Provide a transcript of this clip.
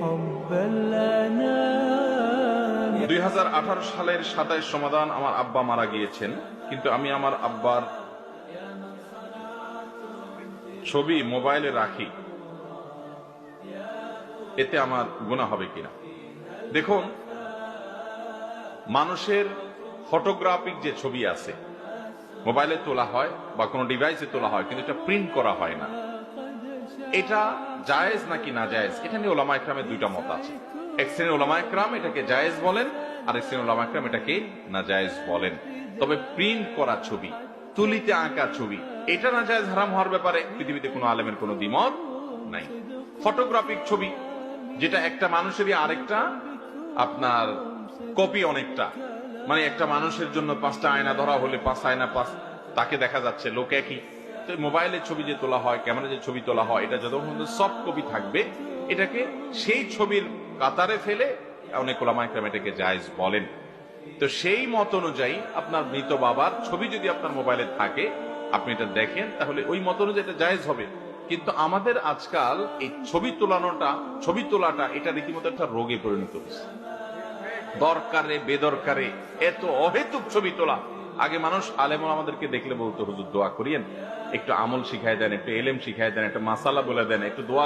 حب الأنام 2018 সালের 27 রমাদান আমার আব্বা মারা গিয়েছেন, কিন্তু আমি আমার আব্বার ছবি মোবাইলে রাখি, এতে আমার গুনাহ হবে কিনা? দেখুন, মানুষের ফটোগ্রাফিক যে ছবি আছে মোবাইলে তোলা হয় বা কোনো ডিভাইসে তোলা হয়, কিন্তু এটা প্রিন্ট করা হয় না। এটা জায়েজ নাকি না জায়েজ, এটা নিয়ে ওলামা ইকরামের দুইটা মত আছে। এক শ্রেণীর ওলামা ইকরাম এটাকে জায়েজ বলেন, আর এক শ্রেণীর ওলামা ইকরাম এটাকে না জায়েজ বলেন। তবে প্রিন্ট করা ছবি, তুলিতে আঁকা ছবি, এটা না জায়েজ হারাম হওয়ার ব্যাপারে পৃথিবীতে কোনো আলেমের কোনো দ্বিমত নাই। ফটোগ্রাফিক ছবি, যেটা একটা মানুষেরই আরেকটা আপনার কপি অনেকটা, মানে একটা মানুষের জন্য 5টা আয়না ধরা হলে 5 আয়না 5 তাকে দেখা যাচ্ছে, লোক একই। তো মোবাইলের ছবি যে তোলা হয়, ক্যামেরা যে ছবি তোলা হয়, এটা যতক্ষণ সফট কপি থাকবে, এটাকে সেই ছবির কাতারে ফেলে অনেক ওলামা ইকরাম এটাকে জায়েজ বলেন। তো সেই মত অনুযায়ী আপনার মৃত বাবার ছবি যদি আপনার মোবাইলে থাকে, আপনি এটা দেখেন, তাহলে ওই মত অনুযায়ী এটা জায়েজ হবে। কিন্তু আমাদের আজকাল এই ছবি তোলাটা এটা রীতিমতো একটা রোগে পরিণত হয়েছে। দরকারে বেদরকারে এত অহেতুক ছবি তোলা। আগে মানুষ আলেম আমাদেরকে দেখলে বলতো, হুজুর দোয়া করিয়েন, একটু আমল শিখাই দেন, একটু এলেম শিখাই দেন, একটু মাসালা বলে দেন, একটু দোয়া